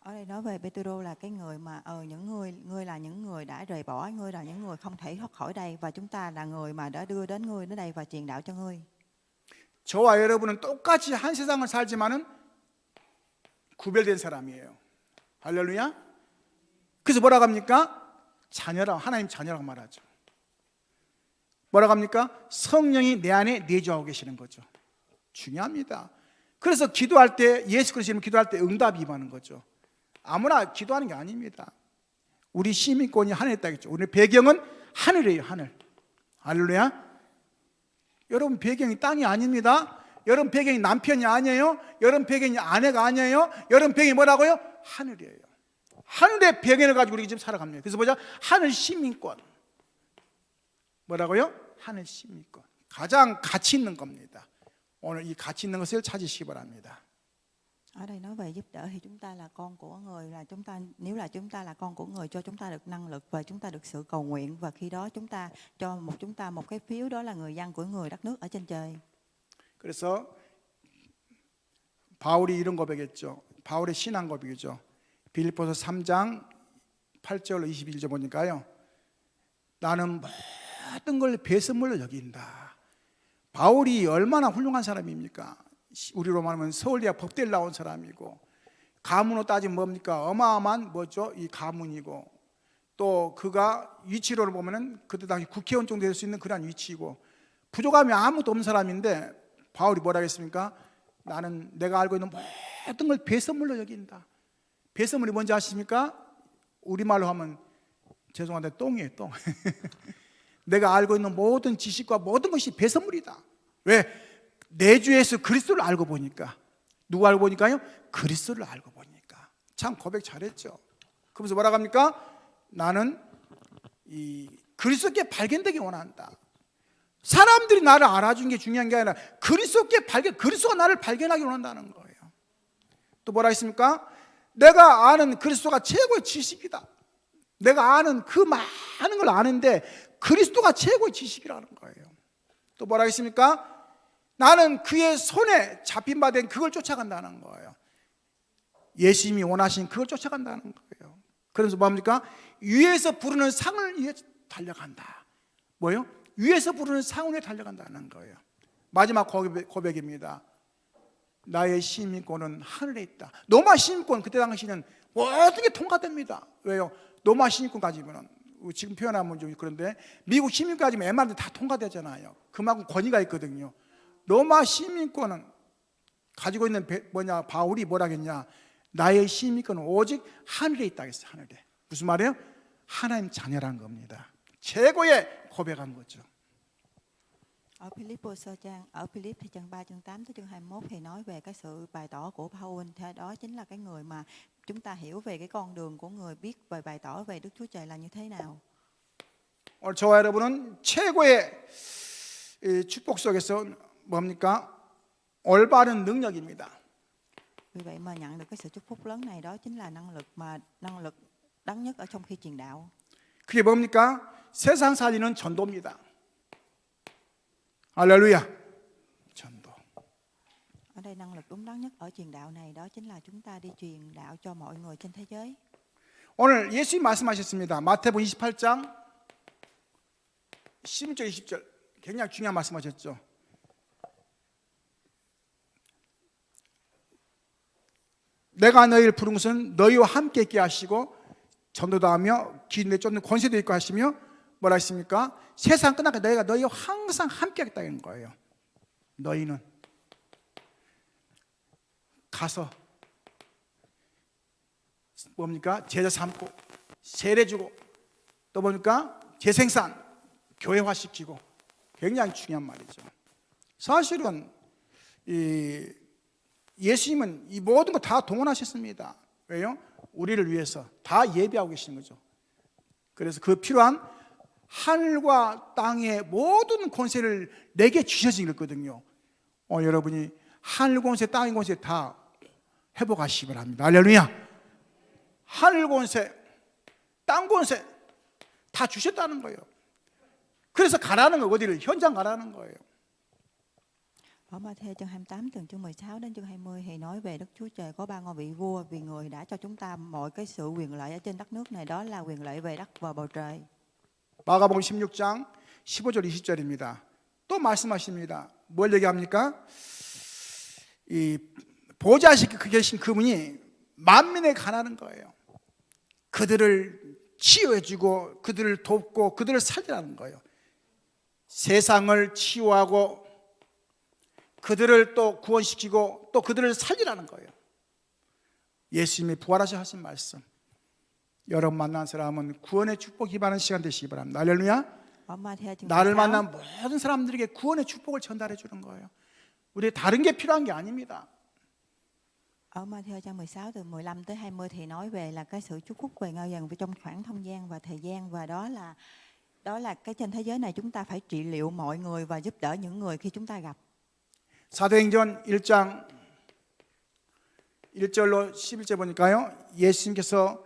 Ở đây nói về Pê-tơ-rô là cái người mà những ngươi là những người đã rời bỏ, ngươi là những người không thể thoát khỏi đây, và chúng ta là người mà đã đưa đến ngươi đến đây và truyền đạo cho ngươi. 저와 여러분은 똑같이 한 세상을 살지만은 구별된 사람이에요. 할렐루야. 그래서 뭐라고 합니까? 자녀라, 하나님 자녀라고 말하죠. 뭐라고 합니까? 성령이 내 안에 내주하고 계시는 거죠. 중요합니다. 그래서 기도할 때, 예수 그리스도 이름으로 기도할 때 응답이 임하는 거죠. 아무나 기도하는 게 아닙니다. 우리 시민권이 하늘에 있다겠죠. 우리 배경은 하늘이에요. 하늘. 할렐루야. 여러분 배경이 땅이 아닙니다. 여러분 배경이 남편이 아니에요. 여러분 배경이 아내가 아니에요. 여러분 배경이 뭐라고요? 하늘이에요. 하늘의 배경을 가지고 우리 지금 살아갑니다. 그래서 보자, 하늘 시민권. 뭐라고요? 하늘 시민권. 가장 가치 있는 겁니다. 오늘 이 가치 있는 것을 찾으시기 바랍니다. Ở đây nói về giúp đỡ thì chúng ta là con của người, là chúng ta, nếu là chúng ta là con của người, cho chúng ta được năng lực và chúng ta được sự cầu nguyện, và khi đó chúng ta cho chúng ta một cái phiếu, đó là người dân của người đất nước ở trên trời. 그래서 바울이 이런 고백했죠. 바울의 신앙 고백이죠. 빌립보서 3장 8절 21절 보니까요. 나는 모든 걸 배설물로 여긴다. 바울이 얼마나 훌륭한 사람입니까? 우리로 말하면 서울대학 법대를 나온 사람이고, 가문으로 따지면 뭡니까? 어마어마한 뭐죠? 이 가문이고, 또 그가 위치로를 보면은 그때 당시 국회의원 정도 될 수 있는 그런 위치이고, 부족함이 아무도 없는 사람인데 바울이 뭐라 했습니까? 나는 내가 알고 있는 모든 걸 배설물로 여긴다. 배설물이 뭔지 아십니까? 우리말로 하면 죄송한데 똥이에요, 똥. 내가 알고 있는 모든 지식과 모든 것이 배설물이다. 왜? 내 주 예수 그리스도를 알고 보니까. 누구 알고 보니까요? 그리스도를 알고 보니까. 참 고백 잘했죠. 그러면서 뭐라고 합니까? 나는 이 그리스도께 발견되기 원한다. 사람들이 나를 알아준 게 중요한 게 아니라 그리스도가 나를 발견하기 원한다는 거예요. 또 뭐라 했습니까? 내가 아는 그리스도가 최고의 지식이다. 내가 아는 그 많은 걸 아는데 그리스도가 최고의 지식이라는 거예요. 또 뭐라 했습니까? 나는 그의 손에 잡힌 바 된 그걸 쫓아간다는 거예요. 예수님이 원하신 그걸 쫓아간다는 거예요. 그래서 뭡니까? 위에서 부르는 상을 위해 달려간다. 뭐요? 위에서 부르는 상을 위해 달려간다는 거예요. 마지막 고백입니다. 나의 시민권은 하늘에 있다. 로마 시민권, 그때 당시는 모든 게 통과됩니다. 왜요? 로마 시민권 가지면은, 지금 표현하면 좀 그런데 미국 시민권 가지면 웬만하면 다 통과되잖아요. 그만큼 권위가 있거든요. 로마 시민권은 가지고 있는 바울이 뭐라겠냐? 나의 시민권은 오직 하늘에 있다 했어요. 하늘에. 무슨 말이에요? 하나님 자녀라는 겁니다. 최고의 고백한 거죠. Ở Philip thì chương 3 chương 8 tới chương 21 thì nói về cái sự bày tỏ của Paul, thế đó chính là cái người mà chúng ta hiểu về cái con đường của người, biết về bày tỏ về Đức Chúa Trời là như thế nào. 오늘 저와 여러분은 최고의 축복 속에서 뭡니까? 올바른 능력입니다. Vì vậy mà nhận được cái sự chúc phúc lớn này, đó chính là năng lực đấng nhất ở trong khi truyền đạo. 그게 뭡니까? 세상 살리는 전도입니다. 할렐루야. 전도. Ở đây năng lực đúng đắn nhất ở truyền đạo này, đó chính là chúng ta đi truyền đạo cho mọi người trên thế giới. 오늘 예수님 말씀하셨습니다. 마태복음 28장 16절 20절 굉장히 중요한 말씀하셨죠. 내가 너희를 부른 것은 너희와 함께 있게 하시고 전도도 하며 기름에 쫓는 권세도 있고 하시며 뭐라 했습니까? 세상 끝나고 너희가 너희와 항상 함께 하겠다는 거예요. 너희는 가서 뭡니까? 제자 삼고 세례 주고 또 뭡니까? 재생산 교회화시키고 굉장히 중요한 말이죠. 사실은 이 예수님은 이 모든 거 다 동원하셨습니다. 왜요? 우리를 위해서 다 예비하고 계시는 거죠. 그래서 그 필요한 하늘과 땅의 모든 권세를 내게 주셔진 거거든요. 여러분이 하늘 권세, 땅의 권세 다 회복하시기 바랍니다. 할렐루야. 하늘 권세, 땅 권세 다 주셨다는 거예요. 그래서 가라는 거예요. 어디를? 현장 가라는 거예요. Ở Ma-thê chương 28 từ chương 16 đến chương 20 thì nói về Đức Chúa Trời có ba ngôi vị vua, vì người đã cho chúng ta mọi cái sự quyền lợi ở trên đất nước này, đó là quyền lợi về đất và bầu trời. 마가복음 16장 15절 20절입니다. 또 말씀하십니다. 뭘 얘기합니까? 이 보좌에 계신 그분이 만민에 관하는 거예요. 그들을 치유해주고 그들을 돕고 그들을 살리라는 거예요. 세상을 치유하고 그들을 또 구원시키고 또 그들을 살리라는 거예요. 예수님이 부활하셔 하신 말씀, 여러분 만난 사람은 구원의 축복이 받는 시간 되시기 바랍니다. 할렐루야. 나를 만난 모든 사람들에게 구원의 축복을 전달해 주는 거예요. 우리 다른 게 필요한 게 아닙니다. Ở Ma-thê chương 16 từ 15 tới 20 thì nói về là cái sự chúc phúc về ngôi dần trong khoảng không gian và thời gian, và đó là cái trên thế giới này chúng ta phải trị liệu mọi người và giúp đỡ những người khi chúng ta gặp. 사도행전 1장 1절로 11절 보니까요, 예수님께서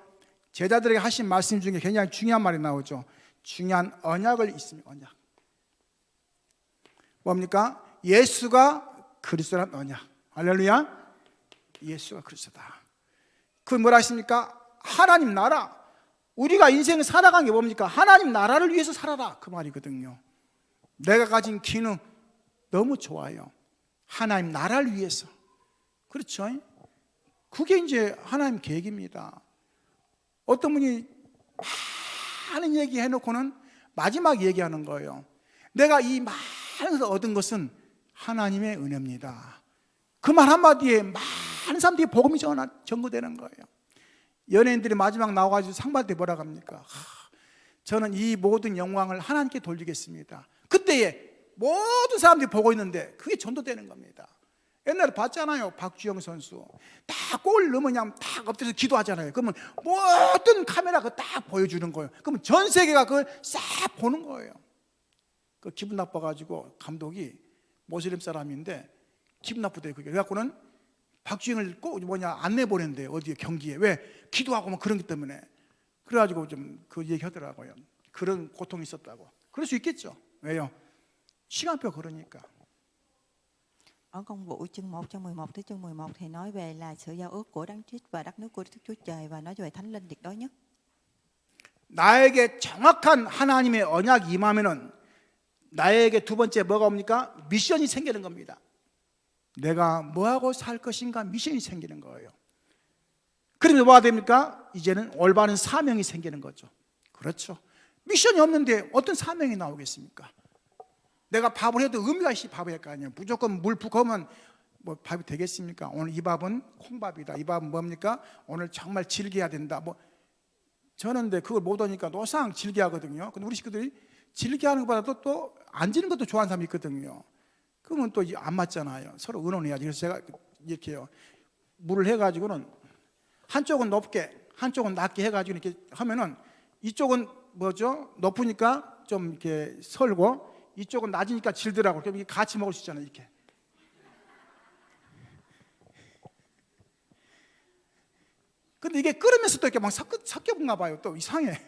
제자들에게 하신 말씀 중에 굉장히 중요한 말이 나오죠. 중요한 언약을 있습니다. 언약. 뭡니까? 예수가 그리스도란 언약. 할렐루야. 예수가 그리스도다. 그 뭐라 하십니까? 하나님 나라. 우리가 인생을 살아간 게 뭡니까? 하나님 나라를 위해서 살아라, 그 말이거든요. 내가 가진 기능 너무 좋아요. 하나님 나라를 위해서. 그렇죠? 그게 이제 하나님 계획입니다. 어떤 분이 많은 얘기 해놓고는 마지막 얘기하는 거예요. 내가 이 많은 것을 얻은 것은 하나님의 은혜입니다. 그 말 한마디에 많은 사람들이 복음이 전거되는 거예요. 연예인들이 마지막 나와가지고 상 받을 때 뭐라고 합니까? 저는 이 모든 영광을 하나님께 돌리겠습니다. 그때에 모든 사람들이 보고 있는데 그게 전도되는 겁니다. 옛날에 봤잖아요. 박주영 선수 딱 골 넣으면 그냥 딱 엎드려서 기도하잖아요. 그러면 모든 카메라가 딱 보여주는 거예요. 그러면 전 세계가 그걸 싹 보는 거예요. 그 기분 나빠가지고 감독이 모슬림 사람인데 기분 나쁘대요. 그게 그래갖고는 박주영을 꼭 안 내보낸대요. 어디에 경기에. 왜? 기도하고 뭐 그런 것 때문에. 그래가지고 좀 그 얘기 하더라고요. 그런 고통이 있었다고. 그럴 수 있겠죠. 왜요? 시간표 그러니까. Ở công vụ chương 1 chương 11 tới chương 11 thì nói về là sự giao ước của Đấng Christ và đất nước của Đức Chúa Trời, và nói về Thánh Linh tuyệt đối nhất. 나에게 정확한 하나님의 언약이 임하면은 나에게 두 번째 뭐가 옵니까? 미션이 생기는 겁니다. 내가 뭐하고 살 것인가 미션이 생기는 거예요. 그러면 뭐가 됩니까? 이제는 올바른 사명이 생기는 거죠. 그렇죠. 미션이 없는데 어떤 사명이 나오겠습니까? 내가 밥을 해도 의미가 있이 밥을 할 거 아니에요. 무조건 물 붓고면 뭐 밥이 되겠습니까? 오늘 이 밥은 콩밥이다. 이 밥은 뭡니까? 오늘 정말 질겨야 된다. 뭐 저는 근데 그걸 못 하니까 노상 질겨하거든요. 근데 우리 식구들이 질겨하는 것보다도 또 앉는 것도 좋아하는 사람이 있거든요. 그러면 또 안 맞잖아요. 서로 의논해야지. 그래서 제가 이렇게 해요. 물을 해가지고는 한쪽은 높게, 한쪽은 낮게 해가지고 이렇게 하면은 이쪽은 뭐죠? 높으니까 좀 이렇게 설고 이쪽은 낮으니까 질더라고. 그럼 이게 같이 먹을 수 있잖아요. 이렇게. 근데 이게 끓으면서 또 이렇게 막 섞여본가 봐요. 또 이상해.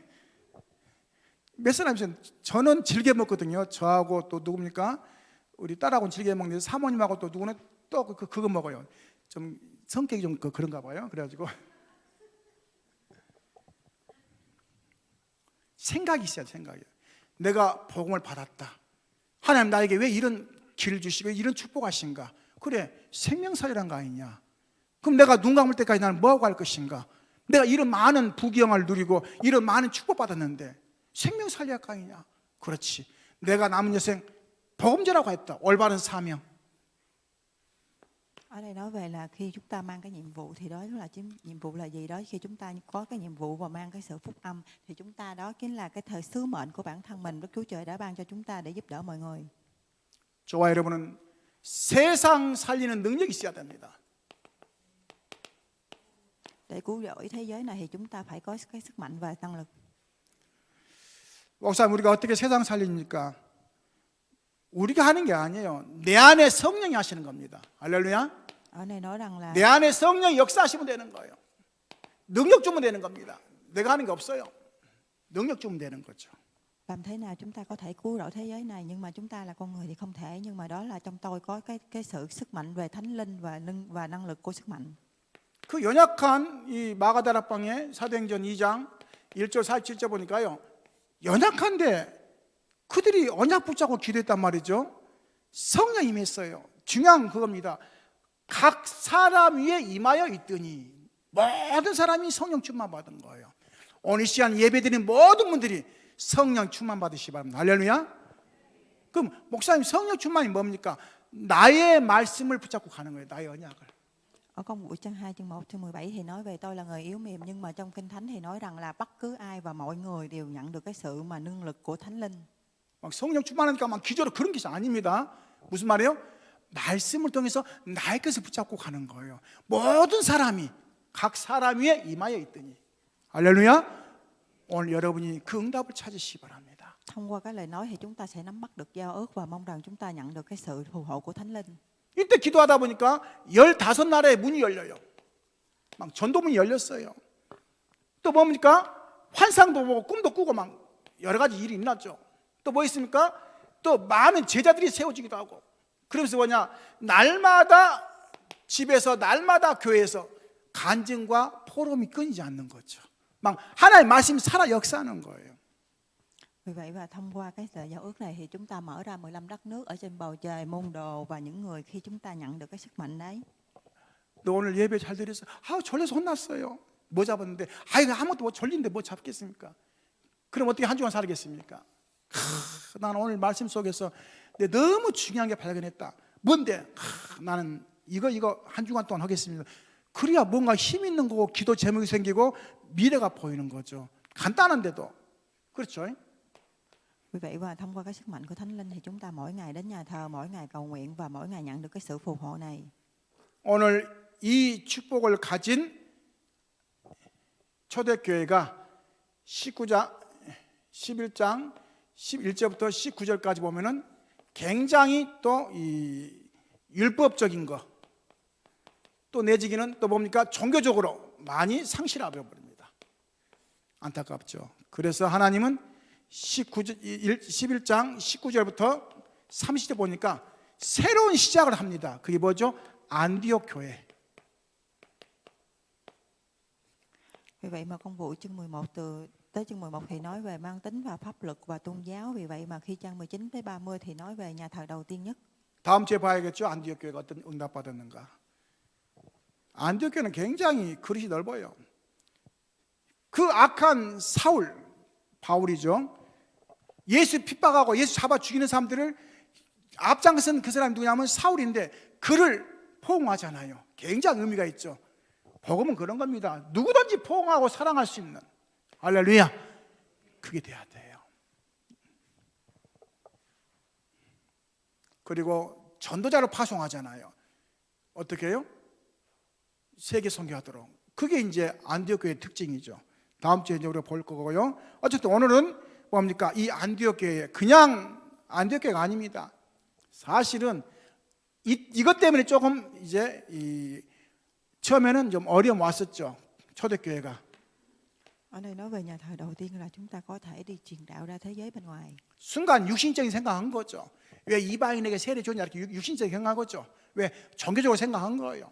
몇 사람이면 저는 질게 먹거든요. 저하고 또 누굽니까? 우리 딸하고는 질게 먹는데 사모님하고 또 누구는 또 그거 먹어요. 좀 성격이 좀 그런가 봐요. 그래가지고 생각이 있어야 생각이. 내가 복음을 받았다. 하나님 나에게 왜 이런 길을 주시고 이런 축복하신가? 그래, 생명사유란 거 아니냐? 그럼 내가 눈 감을 때까지 나는 뭐하고 할 것인가? 내가 이런 많은 부귀영화를 누리고 이런 많은 축복받았는데 생명 살려야 할 거 아니냐? 그렇지. 내가 남은 여생 복음제라고 했다. 올바른 사명. Ở đây nói về là khi chúng ta mang cái nhiệm vụ thì đó là nhiệm vụ là gì đó, khi chúng ta có cái nhiệm vụ và mang cái sự phúc âm thì chúng ta đó chính là cái thời sứ mệnh của bản thân mình, Đức Chúa Trời đã ban cho chúng ta để giúp đỡ mọi người. 저와 여러분은 세상 살리는 능력이 있어야 됩니다. Để cứu rỗi thế giới này thì chúng ta phải có cái sức mạnh và năng lực. 목사님, 우리가 어떻게 세상 살립니까? 우리가 하는 게 아니에요. 내 안에 성령이 하시는 겁니다. 할렐루야. Ở đây nói rằng là 내 안에 성령이 역사하시면 되는 거예요. 능력 주면 되는 겁니다. 내가 하는 게 없어요. 능력 주면 되는 거죠. làm thế nào chúng ta có thể cứu rỗi thế giới này, nhưng mà chúng ta là con người thì không thể, nhưng mà đó là trong tôi có cái sự sức mạnh về thánh linh và năng lực của sức mạnh. 그 연약한 이 마가다락방의 사도행전 2장 1절 47절 보니까요. 연약한데 그들이 언약 붙잡고 기도했단 말이죠. 성령 임했어요. 중요한 그겁니다. 각 사람 위에 임하여 있더니 모든 사람이 성령 충만 받은 거예요. 오늘 시간 예배드린 모든 분들이 성령 충만 받으시기 바랍니다. 할렐루야. 그럼 목사님, 성령 충만이 뭡니까? 나의 말씀을 붙잡고 가는 거예요. 나의 언약을. Ở công vụ chương 2 chương 1 chương 17 thì nói về tôi là người yếu mềm, nhưng mà trong Kinh Thánh thì nói rằng là bất cứ ai và mọi người đều nhận được cái sự mà năng lực của Thánh Linh. 막 성령 충만하니까 막 기저로 그런 것이 아닙니다. 무슨 말이에요? 말씀을 통해서 나의 것을 붙잡고 가는 거예요. 모든 사람이 각 사람 위에 임하여 있더니. 할렐루야. 오늘 여러분이 그 응답을 찾으시기 바랍니다. Thông qua cái lời nói thì chúng ta sẽ nắm bắt được giao ước và mong rằng chúng ta nhận được cái sự phù hộ của Thánh Linh. 이때 기도하다 보니까 15나라의 문이 열려요. 막 전도문이 열렸어요. 또 뭡니까? 환상도 보고 꿈도 꾸고 막 여러 가지 일이 일어났죠. 또 뭐 있습니까? 또 많은 제자들이 세워지기도 하고. 그러면서 뭐냐? 날마다 집에서, 날마다 교회에서 간증과 포럼이 끊이지 않는 거죠. 막 하나님의 말씀이 살아 역사하는 거예요. Vì vậy và thông qua cái lời giao ước này thì chúng ta mở ra 15 đất nước ở trên bầu trời, môn đồ và những người khi chúng ta nhận được cái sức mạnh đấy. 너 오늘 예배 잘 드렸어? 졸려서 혼났어요. 뭐 잡았는데? 아무것도 뭐 졸린데 뭐 잡겠습니까? 그럼 어떻게 한 주간 살겠습니까? 나는 오늘 말씀 속에서 너무 중요한 게 발견했다. 뭔데? 나는 이거 한 주간 동안 하겠습니다. 그래야 뭔가 힘 있는 거고 기도 제목이 생기고 미래가 보이는 거죠. 간단한데도. 그렇죠? Vì vậy và thông qua cái sức mạnh của Thánh Linh thì chúng ta mỗi ngày đến nhà thờ, mỗi ngày cầu nguyện và mỗi ngày nhận được cái sự phù hộ này. 오늘 이 축복을 가진 초대교회가 11장 11절부터 19절까지 보면은 굉장히 또 이 율법적인 거, 또 내지기는 또 뭡니까? 종교적으로 많이 상실하게 버립니다. 안타깝죠. 그래서 하나님은 11장 19절부터 30절 보니까 새로운 시작을 합니다. 그게 뭐죠? 안디옥 교회. Vì vậy mà công vụ chương 11 tới chương 11 thì nói về mang tính và pháp luật và tôn giáo. Vì vậy mà khi trang 19 tới 30 thì nói về nhà thờ đầu tiên nhất. 다음 주에 봐야겠죠. 안디옥 교회가 어떤 응답 받았는가. 안디옥 교회는 굉장히 그릇이 넓어요. 그 악한 바울이죠. 예수 핍박하고 예수 잡아 죽이는 사람들을 앞장선 그 사람이 누구냐면 사울인데 그를 포옹하잖아요. 굉장히 의미가 있죠. 복음은 그런 겁니다. 누구든지 포옹하고 사랑할 수 있는. 할렐루야. 그게 돼야 돼요. 그리고 전도자를 파송하잖아요. 어떻게 해요? 세계 선교하도록. 그게 이제 안디옥 교회의 특징이죠. 다음 주에 이제 우리가 볼 거고요. 어쨌든 오늘은 뭡니까? 이 안디옥 교회, 그냥 안디옥 교회가 아닙니다. 사실은 이것 때문에 조금 이제 처음에는 좀 어려움 왔었죠. 초대교회가. Ở đây nói về nhà thờ đầu tiên là chúng ta có thể đi truyền đạo ra thế giới bên ngoài. 순간 육신적인 생각한 거죠. 왜 이방인에게 세례 줬냐 이렇게 육신적인 생각한 거죠. 왜 종교적으로 생각한 거예요.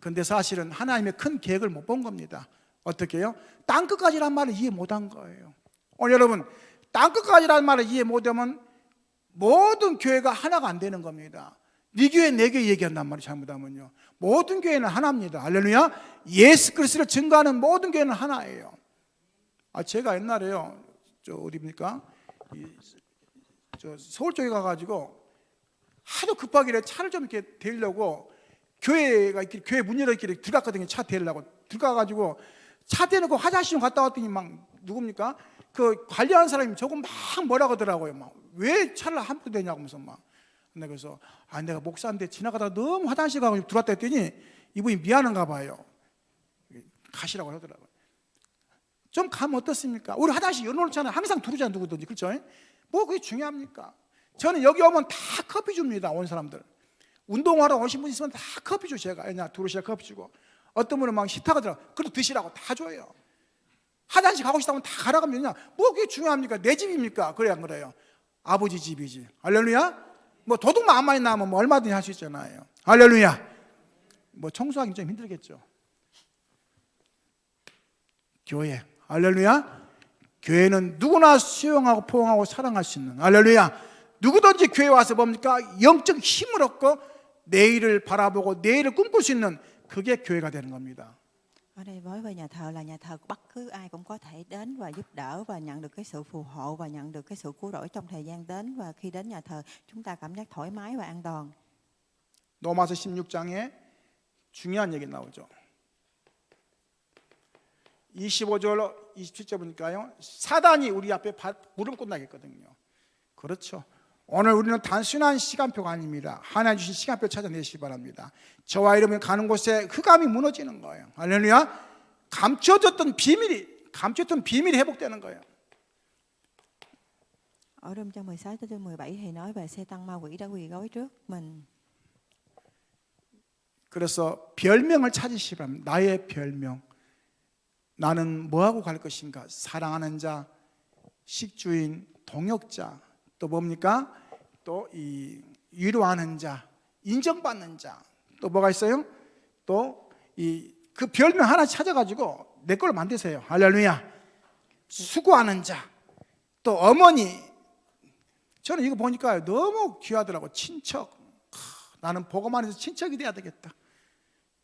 그런데 사실은 하나님의 큰 계획을 못 본 겁니다. 어떻게 해요? 땅끝까지란 말을 이해 못한 거예요. 오늘 여러분, 땅끝까지란 말을 이해 못하면 모든 교회가 하나가 안 되는 겁니다. 네 교회 내 교회 얘기한단 말이에요. 잘못하면요. 모든 교회는 하나입니다. 할렐루야. 예수 그리스도를 증거하는 모든 교회는 하나예요. 제가 옛날에요, 저 어디입니까? 저 서울 쪽에 가가지고 하도 급하길래 차를 좀 이렇게 대려고 교회가 이렇게 교회 문 열어있길래 들어갔거든요. 차 대려고 들어가가지고 차 대놓고 화장실 좀 갔다 왔더니 막 누굽니까? 그 관리하는 사람이 저거 막 뭐라고 하더라고요. 막 왜 차를 함부로 대냐고 하면서 막. 그래서 내가 목사인데 지나가다가 너무 화장실 가고 들어왔다 했더니 이분이 미안한가 봐요. 가시라고 하더라고요. 좀 가면 어떻습니까? 우리 화장실 열어놓잖아요. 항상 두르잖아요. 누구든지. 그렇죠? 뭐 그게 중요합니까? 저는 여기 오면 다 커피 줍니다. 온 사람들. 운동하러 오신 분 있으면 다 커피 줘. 제가 두루시가 커피 주고, 어떤 분은 막 식탁하더라고. 그래도 드시라고 다 줘요. 화장실 가고 싶다면 다 가라고 하면 되냐? 뭐 그게 중요합니까? 내 집입니까? 그래 안 그래요? 아버지 집이지. 할렐루야. 뭐 도둑만 안 많이 나면 뭐 얼마든지 할 수 있잖아요. 할렐루야. 뭐 청소하기 좀 힘들겠죠. 교회. 할렐루야. 교회는 누구나 수용하고 포용하고 사랑할 수 있는, 할렐루야, 누구든지 교회 와서 뭡니까? 영적 힘을 얻고 내일을 바라보고 내일을 꿈꿀 수 있는, 그게 교회가 되는 겁니다. Ở đây nói về nhà thờ là nhà thờ bất cứ ai cũng có thể đến và giúp đỡ và nhận được cái sự phù hộ và nhận được cái sự cứu rỗi trong thời gian đến, và khi đến nhà thờ chúng ta cảm giác thoải mái và an toàn. 로마서 16장에 중요한 얘기 나오죠. 25절 27절 보니까요, 사단이 우리 앞에 무릎 꿇나겠거든요. 그렇죠. 오늘 우리는 단순한 시간표가 아닙니다. 하나님 주신 시간표 찾아내시기 바랍니다. 저와 여러분이 가는 곳에 흑암이 무너지는 거예요. 할렐루야. 감춰졌던 비밀이 회복되는 거예요. Ở trong chương 16 tới chương 17 thì nói về Satan ma quỷ đã quỳ gối trước mình. 그래서 별명을 찾으시기 바랍니다. 나의 별명. 나는 뭐하고 갈 것인가? 사랑하는 자, 식주인, 동역자, 또 뭡니까? 또 이 위로하는 자, 인정받는 자, 또 뭐가 있어요? 또 이 그 별명 하나 찾아가지고 내 걸로 만드세요. 할렐루야. 수고하는 자, 또 어머니. 저는 이거 보니까 너무 귀하더라고. 친척. 나는 보고만 해서 친척이 돼야 되겠다.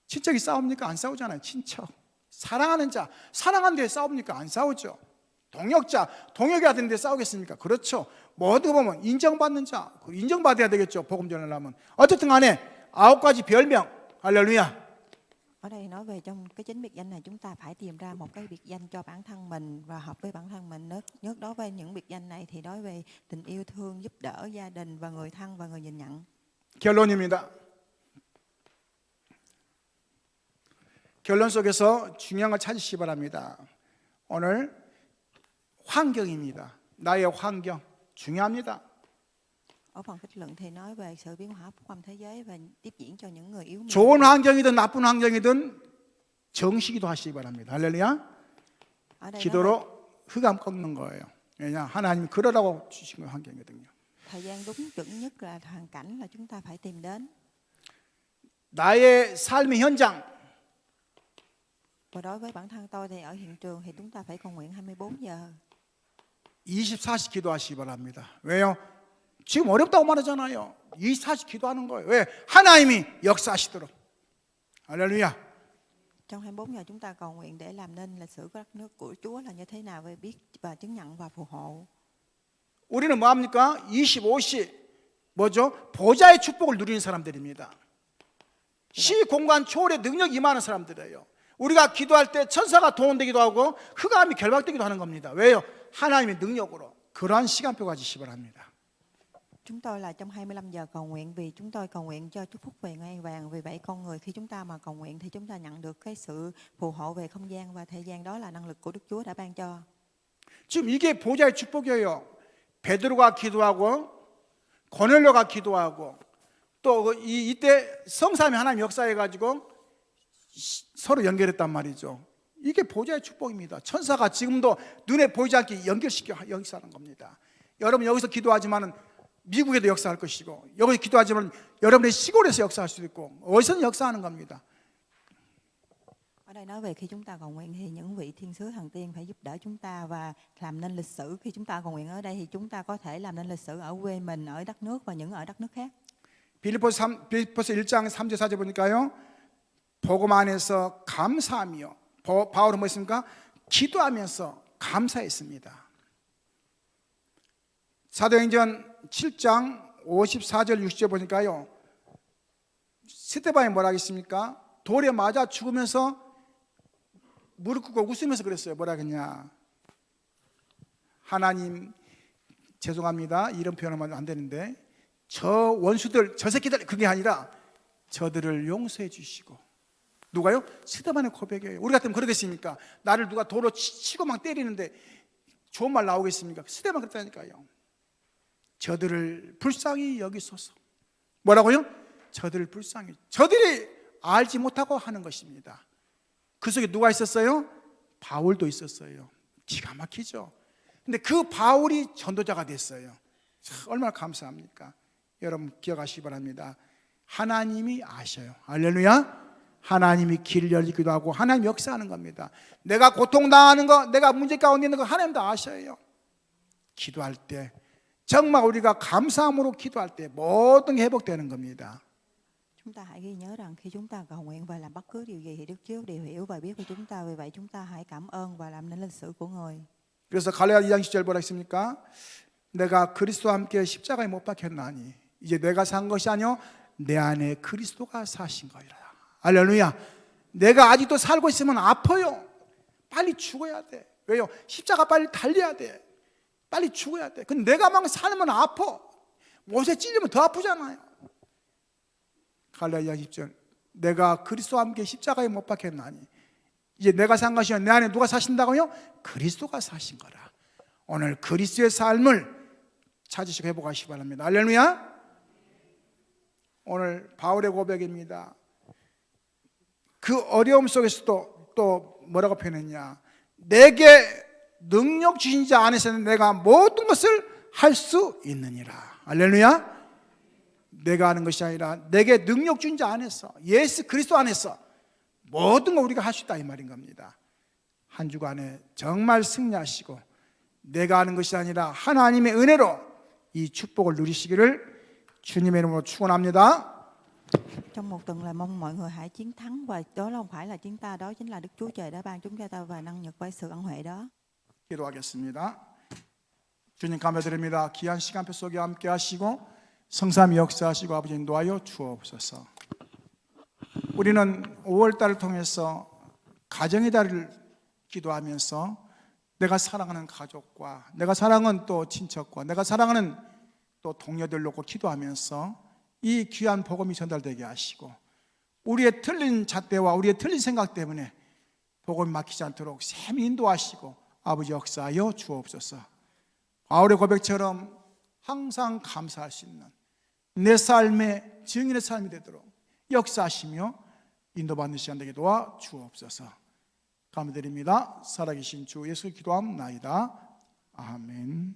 친척이 싸웁니까? 안 싸우잖아요. 친척. 사랑하는 자, 사랑하는데 싸웁니까? 안 싸우죠. 동역자, 동역해야 되는데 싸우겠습니까? 그렇죠. 뭐 어떻게 보면 인정받는 자, 인정받아야 되겠죠. 복음 전하려면. 어쨌든 간에 9가지 별명. 할렐루야. Ở đây nói về trong cái chính biệt danh này chúng ta phải tìm ra một cái biệt danh cho bản thân mình và hợp với bản thân mình. Nhất đối với những biệt danh này thì nói về tình yêu thương, giúp đỡ gia đình và người thân và người nhìn nhận. 결론입니다. 결론 속에서 중요한 걸 찾으시기 바랍니다. 오늘 환경입니다. 나의 환경 중요합니다. Ở phần kết luận thì nói về sự biến hóa phúc âm thế giới và tiếp diễn cho những người yếu mềm. 좋은 환경이든 나쁜 환경이든 정시기도 하시기 바랍니다. 할렐루야. 기도로 흑암 꺾는 거예요. 왜냐? 하나님이 그러라고 주신 거 환경이거든요. Thời gian đúng chuẩn nhất là hoàn cảnh là chúng ta phải tìm đến. 나의 삶의 현장. Và đối với bản thân tôi thì ở hiện trường thì chúng ta phải cầu nguyện 24 giờ. 24시 기도하시기 바랍니다. 왜요? 지금 어렵다고 말하잖아요. 24시 기도하는 거예요. 왜? 하나님이 역사하시도록. 할렐루야. Trong 24 giờ chúng ta cầu nguyện để làm nên lịch sử của đất nước của Chúa là như thế nào, về biết và chứng nhận và phù hộ. 우리는 뭐합니까? 25시 뭐죠? 보좌의 축복을 누리는 사람들입니다. 시공간 초월의 능력이 임하는 사람들이에요. 우리가 기도할 때 천사가 동원되기도 하고 흑암이 결박되기도 하는 겁니다. 왜요? 하나님의 능력으로. 그러한 시간표 가지시기 바랍니다. Chúng tôi là trong 25 giờ cầu nguyện vì chúng tôi cầu nguyện cho chúc phúc về ngai vàng. Vì vậy con người khi chúng ta mà cầu nguyện thì chúng ta nhận được cái sự phù hộ về không gian và thời gian, đó là năng lực của Đức Chúa đã ban cho. 지금 이게 보좌의 축복이에요. 베드로가 기도하고 고넬료가 기도하고 또 이때 성삼위 하나님 역사해 가지고 서로 연결했단 말이죠. 이게 보좌의 축복입니다. 천사가 지금도 눈에 보이지 않게 연결시켜 역사하는 겁니다. 여러분 여기서 기도하지만은 미국에도 역사할 것이고, 여기 기도하지만 여러분의 시골에서 역사할 수도 있고, 어디서든 역사하는 겁니다. Ở đây nói về khi chúng ta cầu nguyện thì những vị thiên sứ thần tiên phải giúp đỡ chúng ta và làm nên lịch sử. Khi chúng ta cầu nguyện ở đây thì chúng ta có thể làm nên lịch sử ở quê mình, ở đất nước và những ở đất nước khác. 빌립보서 1장 3절 4절 보니까요, 복음 안에서 감사하며, 바울은 뭐 했습니까? 기도하면서 감사했습니다. 사도행전 7장 54절 60절 보니까요, 스데반이 뭐라 하겠습니까? 돌에 맞아 죽으면서 무릎 꿇고 웃으면서 그랬어요. 뭐라 하겠냐? 하나님, 죄송합니다, 이런 표현하면 안 되는데, 저 원수들, 저 새끼들, 그게 아니라 저들을 용서해 주시고. 누가요? 스데반의 고백이에요. 우리 같으면 그러겠습니까? 나를 누가 돌로 치고 막 때리는데 좋은 말 나오겠습니까? 스데반 그랬다니까요. 저들을 불쌍히 여기소서. 뭐라고요? 저들을 불쌍히. 저들이 알지 못하고 하는 것입니다. 그 속에 누가 있었어요? 바울도 있었어요. 기가 막히죠. 근데 그 바울이 전도자가 됐어요. 참 얼마나 감사합니까? 여러분 기억하시기 바랍니다. 하나님이 아셔요. 할렐루야. 하나님이 길을 열기도 하고 하나님 역사하는 겁니다. 내가 고통당하는 거, 내가 문제 가운데 있는 거 하나님도 아셔요. 기도할 때 정말 우리가 감사함으로 기도할 때 모든 게 회복되는 겁니다. Chúng ta hãy ghi nhớ rằng khi chúng ta cầu nguyện và làm bất cứ điều gì thì Đức Chúa đều hiểu và biết của chúng ta. Vì vậy chúng ta hãy cảm ơn và làm nên lịch sử của người. 그래서 갈라디아 2장 10절 뭐라 했습니까? 내가 그리스도와 함께 십자가에 못 박혔나니 이제 내가 산 것이 아니요 내 안에 그리스도가 사신 거리라. 할렐루야. 내가 아직도 살고 있으면 아파요. 빨리 죽어야 돼. 왜요? 십자가 빨리 달려야 돼. 빨리 죽어야 돼. 근데 내가 막 살면 아파. 못에 찔리면 더 아프잖아요. 갈라디아 10절 내가 그리스도와 함께 십자가에 못 박혔나니 이제 내가 산 것이 아니요 내 안에 누가 사신다고요? 그리스도가 사신 거라. 오늘 그리스도의 삶을 찾으시고 회복하시기 바랍니다. 할렐루야. 오늘 바울의 고백입니다. 그 어려움 속에서도 또 뭐라고 표현했냐? 내게 능력 주신 자 안에서는 내가 모든 것을 할 수 있느니라. 할렐루야. 내가 하는 것이 아니라 내게 능력 주신 자 안에서, 예수 그리스도 안에서 모든 걸 우리가 할 수 있다 이 말인 겁니다. 한 주간에 정말 승리하시고 내가 하는 것이 아니라 하나님의 은혜로 이 축복을 누리시기를 주님의 이름으로 축원합니다. Trong một tuần là mong mọi người hãy chiến thắng, và đó không phải là chúng ta, đó chính là Đức Chúa Trời đã ban chúng cho ta và năng lực với sự ân huệ đó. 기도하겠습니다. 주님 감사드립니다. 귀한 시간표 속에 함께 하시고 성삼위 역사하시고 아버지 인도하여 주옵소서. 우리는 5월달을 통해서 가정의 달을 기도하면서 내가 사랑하는 가족과 내가 사랑하는 또 친척과 내가 사랑하는 또 동료들 놓고 기도하면서 이 귀한 복음이 전달되게 하시고 우리의 틀린 잣대와 우리의 틀린 생각 때문에 복음이 막히지 않도록 샘 인도하시고 아버지 역사하여 주옵소서. 바울의 고백처럼 항상 감사할 수 있는 내 삶의 증인의 삶이 되도록 역사하시며 인도받는 시간 되게 도와 주옵소서. 감사드립니다. 살아계신 주 예수 기도함나이다. 아멘.